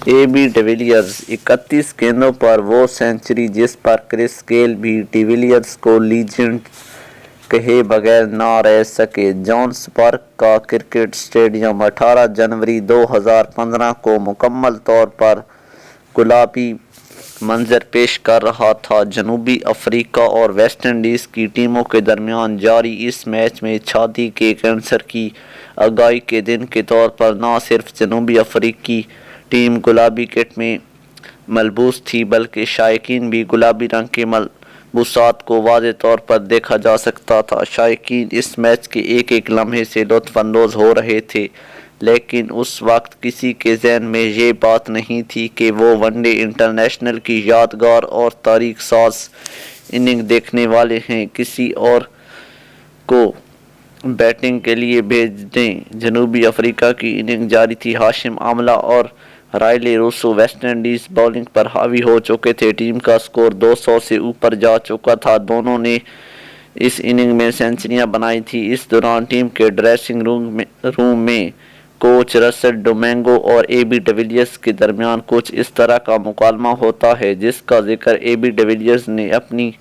A be de Villiers 31 گیندوں پر وہ century جس پر کرس گیل بھی ڈیویلیئرز کو لیجنڈ کہے بغیر نہ رہ سکے۔ جوہانسبرگ کا کرکٹ اسٹیڈیم 18 جنوری 2015 کو مکمل طور پر گلابی منظر پیش کر رہا تھا۔ جنوبی افریقہ اور ویسٹ انڈیز کی ٹیموں کے درمیان جاری اس میچ میں چھاتی کے کینسر کی اگائی کے دن کے طور پر نہ صرف جنوبی افریقی ٹیم گلابی کٹ میں ملبوس تھی بلکہ شائقین بھی گلابی رنگ کے ملبوسات کو واضح طور پر دیکھا جا سکتا تھا۔ شائقین اس میچ کے ایک ایک لمحے سے لطف اندوز ہو رہے تھے، لیکن اس وقت کسی کے ذہن میں یہ بات نہیں تھی کہ وہ ون ڈے انٹرنیشنل کی یادگار اور تاریخ ساز اننگ دیکھنے والے ہیں۔ کسی اور کو بیٹنگ کے لیے بھیج دیں۔ جنوبی افریقہ کی اننگ جاری تھی۔ ہاشم آملہ اور رائلے روسو ویسٹ انڈیز بالنگ پر حاوی ہو چکے تھے۔ ٹیم کا سکور 200 سے اوپر جا چکا تھا۔ دونوں نے اس اننگ میں سنچریاں بنائی تھیں۔ اس دوران ٹیم کے ڈریسنگ روم میں کوچ رسل ڈومنگو اور اے بی ڈیویلیئرز کے درمیان کچھ اس طرح کا مکالمہ ہوتا ہے جس کا ذکر اے بی ڈیویلیئرز نے اپنی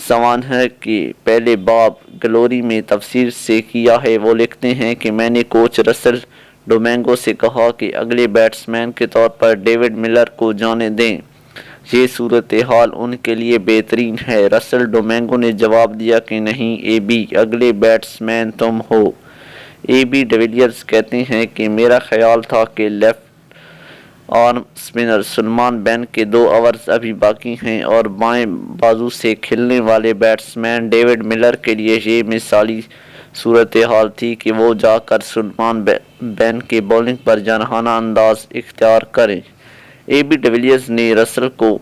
سوانح کے پہلے باب گلوری میں تفصیل سے کیا ہے۔ وہ لکھتے ہیں کہ میں نے کوچ رسل ڈومنگو سے کہا کہ اگلے بیٹسمین کے طور پر ڈیوڈ ملر کو جانے دیں، یہ صورتحال ان کے لیے بہترین ہے۔ رسل ڈومنگو نے جواب دیا کہ نہیں اے بی، اگلے بیٹسمین تم ہو۔ اے بی ڈیویلیئرز کہتے ہیں کہ میرا خیال تھا کہ لیفٹ آرم اسپنر سلیمان بن کے 2 اوورز ابھی باقی ہیں اور بائیں بازو سے کھیلنے والے بیٹسمین ڈیوڈ ملر کے لیے یہ مثالی صورتحال تھی کہ وہ جا کر سلیمان بن کے بالنگ پر جارحانہ انداز اختیار کریں۔ اے بی ڈیویلیئرز نے رسل کو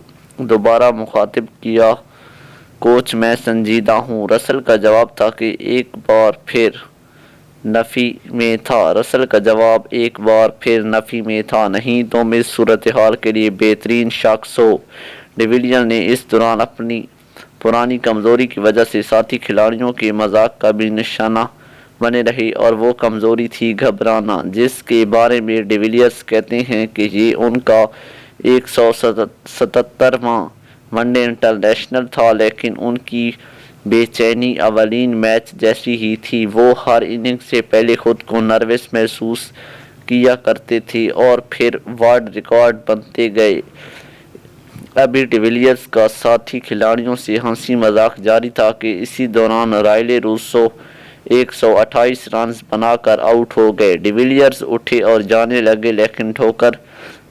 دوبارہ مخاطب کیا، کوچ میں سنجیدہ ہوں۔ رسل کا جواب تھا کہ ایک بار پھر نفی میں تھا۔ رسل کا جواب ایک بار پھر نفی میں تھا، نہیں تم اس صورتحال کے لیے بہترین شخص ہو۔ ڈیویلیئر نے اس دوران اپنی پرانی کمزوری کی وجہ سے ساتھی کھلاڑیوں کے مذاق کا بھی نشانہ بنے رہے اور وہ کمزوری تھی گھبرانا، جس کے بارے میں ڈیویلیئرز کہتے ہیں کہ یہ ان کا 177واں ون ڈے انٹرنیشنل تھا، لیکن ان کی بے چینی اولین میچ جیسی ہی تھی۔ وہ ہر اننگ سے پہلے خود کو نروس محسوس کیا کرتے تھے اور پھر ورلڈ ریکارڈ بنتے گئے۔ ابھی ڈیویلیئرز کا ساتھی کھلاڑیوں سے ہنسی مذاق جاری تھا کہ اسی دوران رائلے روسو 128 رنز بنا کر آؤٹ ہو گئے۔ ڈیویلیئرز اٹھے اور جانے لگے لیکن ٹھوکر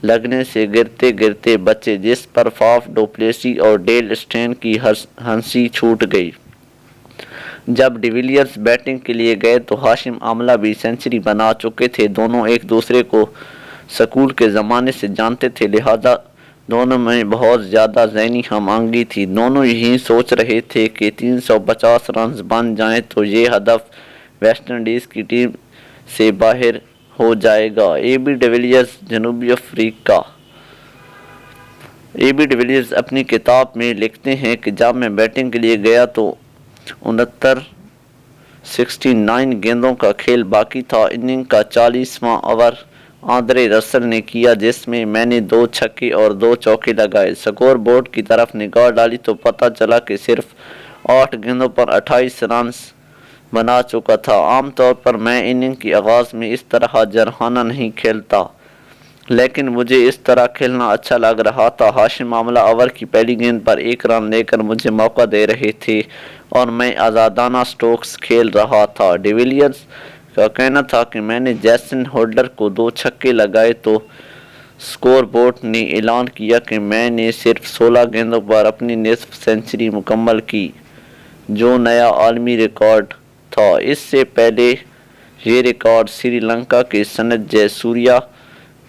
لگنے سے گرتے گرتے بچے، جس پر فاف ڈو پلیسی اور ڈیل اسٹین کی ہنسی چھوٹ گئی۔ جب ڈیویلیئرز بیٹنگ کے لیے گئے تو ہاشم آملہ بھی سنچری بنا چکے تھے۔ دونوں ایک دوسرے کو سکول کے زمانے سے جانتے تھے، لہذا دونوں میں بہت زیادہ ذہنی ہم آہنگی تھی۔ دونوں یہی سوچ رہے تھے کہ 350 رنز بن جائیں تو یہ ہدف ویسٹ انڈیز کی ٹیم سے باہر ہو جائے گا۔ اے بی ڈیویلیئرز جنوبی افریقہ۔ اے بی ڈیویلیئرز اپنی کتاب میں لکھتے ہیں کہ جب میں بیٹنگ کے لیے گیا تو 69 گیندوں کا کھیل باقی تھا۔ اننگ کا 40واں اوور آندرے رسل نے کیا جس میں میں نے 2 چھکے اور 2 چوکے لگائے۔ سکور بورڈ کی طرف نگاہ ڈالی تو پتہ چلا کہ صرف 8 گیندوں پر 28 رنز بنا چکا تھا۔ عام طور پر میں اننگ کے آغاز میں اس طرح جارحانہ نہیں کھیلتا، لیکن مجھے اس طرح کھیلنا اچھا لگ رہا تھا۔ ہاشم آملہ اوور کی پہلی گیند پر 1 رن لے کر مجھے موقع دے رہے تھے اور میں آزادانہ سٹروکس کھیل رہا تھا۔ ڈیویلیئرز کا کہنا تھا کہ میں نے جیسن ہولڈر کو 2 چھکے لگائے تو سکور بورڈ نے اعلان کیا کہ میں نے صرف 16 گیندوں پر اپنی نصف سنچری مکمل کی، جو نیا عالمی ریکارڈ تھا۔ اس سے پہلے یہ ریکارڈ سری لنکا کے سنت جے سوریا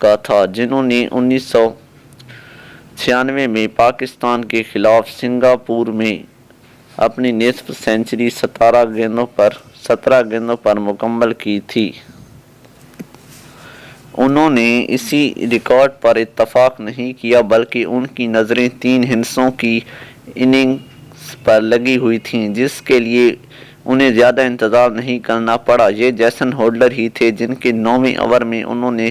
کا تھا، جنہوں نے 1996 میں پاکستان کے خلاف سنگاپور میں اپنی نصف سنچری 17 گیندوں پر مکمل کی تھی۔ انہوں نے اسی ریکارڈ پر اتفاق نہیں کیا بلکہ ان کی نظریں 3 ہندسوں کی اننگز پر لگی ہوئی تھیں، جس کے لیے انہیں زیادہ انتظار نہیں کرنا پڑا۔ یہ جیسن ہولڈر ہی تھے جن کے 9ویں اوور میں انہوں نے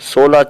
16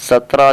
17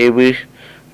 AB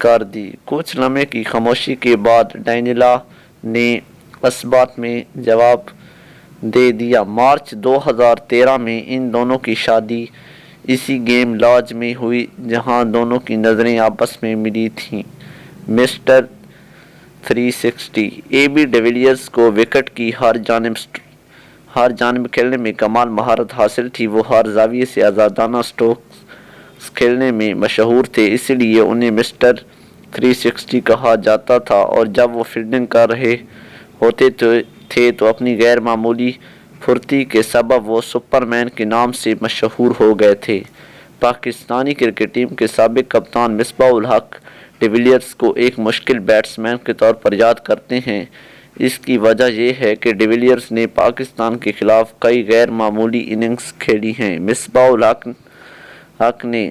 کر دی۔ کچھ لمحے کی خاموشی کے بعد ڈینیلا نے اثبات میں جواب دے دیا۔ مارچ 2013 میں ان دونوں کی شادی اسی گیم لاج میں ہوئی جہاں دونوں کی نظریں آپس میں ملی تھیں۔ مسٹر 360 اے بی ڈیویلیئرز کو وکٹ کی ہر جانب کھیلنے میں کمال مہارت حاصل تھی۔ وہ ہر زاویے سے آزادانہ سٹروکس کھیلنے میں مشہور تھے، اس لیے انہیں مسٹر 360 کہا جاتا تھا، اور جب وہ فیلڈنگ کر رہے ہوتے تھے تو اپنی غیر معمولی پھرتی کے سبب وہ سپر مین کے نام سے مشہور ہو گئے تھے۔ پاکستانی کرکٹ ٹیم کے سابق کپتان مصباح الحق ڈیویلیئرز کو ایک مشکل بیٹسمین کے طور پر یاد کرتے ہیں۔ اس کی وجہ یہ ہے کہ ڈیویلیئرز نے پاکستان کے خلاف کئی غیر معمولی اننگز کھیلی ہیں۔ مصباح الحق نے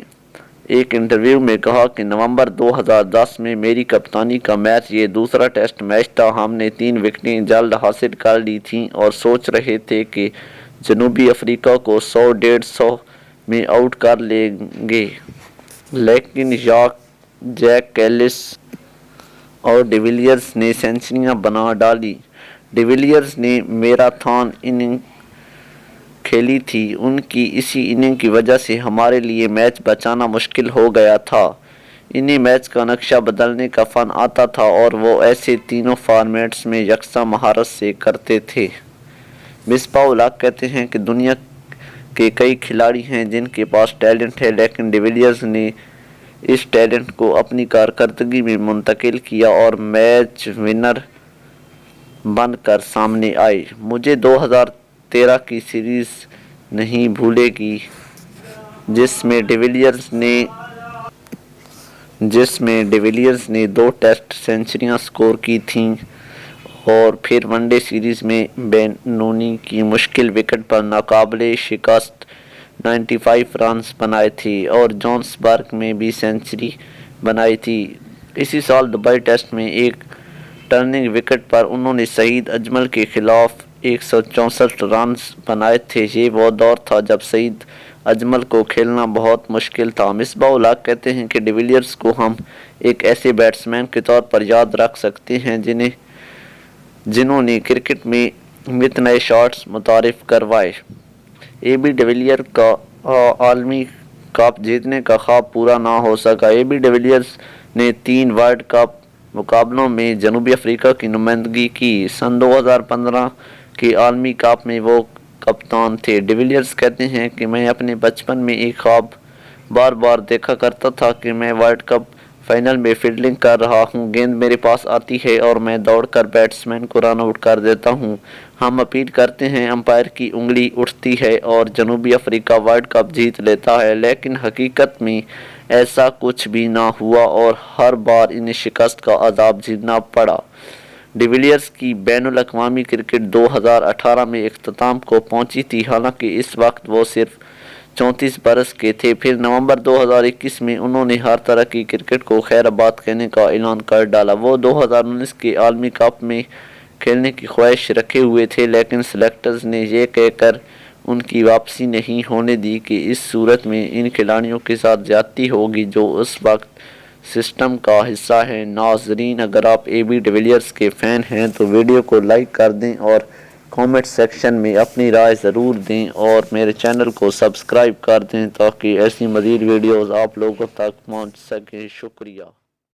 ایک انٹرویو میں کہا کہ نومبر 2010 میں میری کپتانی کا میچ یہ دوسرا ٹیسٹ میچ تھا۔ ہم نے 3 وکٹیں جلد حاصل کر لی تھیں اور سوچ رہے تھے کہ جنوبی افریقہ کو 100-150 میں آؤٹ کر لیں گے، لیکن جیک کیلس اور ڈیویلیئرز نے سنچریاں بنا ڈالی۔ ڈیویلیئرز نے میراتھن اننگ کھیلی تھی۔ ان کی اسی اننگ کی وجہ سے ہمارے لیے میچ بچانا مشکل ہو گیا تھا۔ انہیں میچ کا نقشہ بدلنے کا فن آتا تھا اور وہ ایسے تینوں فارمیٹس میں یکساں مہارت سے کرتے تھے۔ مصباح الحق کہتے ہیں کہ دنیا کے کئی کھلاڑی ہیں جن کے پاس ٹیلنٹ ہے، لیکن ڈیویلیئرز نے اس ٹیلنٹ کو اپنی کارکردگی میں منتقل کیا اور میچ ونر بن کر سامنے آئے۔ مجھے 2013 کی سیریز نہیں بھولے گی جس میں ڈیویلیئرز نے 2 ٹیسٹ سنچریاں سکور کی تھیں اور پھر ون ڈے سیریز میں بینونی کی مشکل وکٹ پر ناقابل شکست 95 رنز بنائے تھے اور جوہانسبرگ میں بھی سنچری بنائی تھی۔ اسی سال دبئی ٹیسٹ میں ایک ٹرننگ وکٹ پر انہوں نے سعید اجمل کے خلاف 164 رنز بنائے تھے۔ یہ وہ دور تھا جب سعید اجمل کو کھیلنا بہت مشکل تھا۔ مصباح الحق کہتے ہیں کہ ڈیویلیئرز کو ہم ایک ایسے بیٹسمین کے طور پر یاد رکھ سکتے ہیں جنہوں نے کرکٹ میں متنوع شاٹس متعارف کروائے۔ اے بی ڈیویلیئر کا عالمی کپ جیتنے کا خواب پورا نہ ہو سکا۔ اے بی ڈیویلیئرز نے 3 ورلڈ کپ مقابلوں میں جنوبی افریقہ کی نمائندگی کی۔ سن 2015 کے عالمی کپ میں وہ کپتان تھے۔ ڈیویلیئرز کہتے ہیں کہ میں اپنے بچپن میں ایک خواب بار بار دیکھا کرتا تھا کہ میں ورلڈ کپ فائنل میں فیلڈنگ کر رہا ہوں، گیند میرے پاس آتی ہے اور میں دوڑ کر بیٹسمین کو رن آؤٹ کر دیتا ہوں۔ ہم اپیل کرتے ہیں، امپائر کی انگلی اٹھتی ہے اور جنوبی افریقہ ورلڈ کپ جیت لیتا ہے، لیکن حقیقت میں ایسا کچھ بھی نہ ہوا اور ہر بار انہیں شکست کا عذاب جھیلنا پڑا۔ ڈیویلیئرز کی بین الاقوامی کرکٹ 2018 میں اختتام کو پہنچی تھی، حالانکہ اس وقت وہ صرف 34 برس کے تھے۔ پھر نومبر 2021 میں انہوں نے ہر طرح کی کرکٹ کو خیر آباد کہنے کا اعلان کر ڈالا۔ وہ 2019 کے عالمی کپ میں کھیلنے کی خواہش رکھے ہوئے تھے، لیکن سلیکٹرز نے یہ کہہ کر ان کی واپسی نہیں ہونے دی کہ اس صورت میں ان کھلاڑیوں کے ساتھ زیادتی ہوگی جو اس وقت سسٹم کا حصہ ہیں۔ ناظرین، اگر آپ اے بی ڈیویلیئرز کے فین ہیں تو ویڈیو کو لائک کر دیں اور کامنٹ سیکشن میں اپنی رائے ضرور دیں اور میرے چینل کو سبسکرائب کر دیں تاکہ ایسی مزید ویڈیوز آپ لوگوں تک پہنچ سکیں۔ شکریہ۔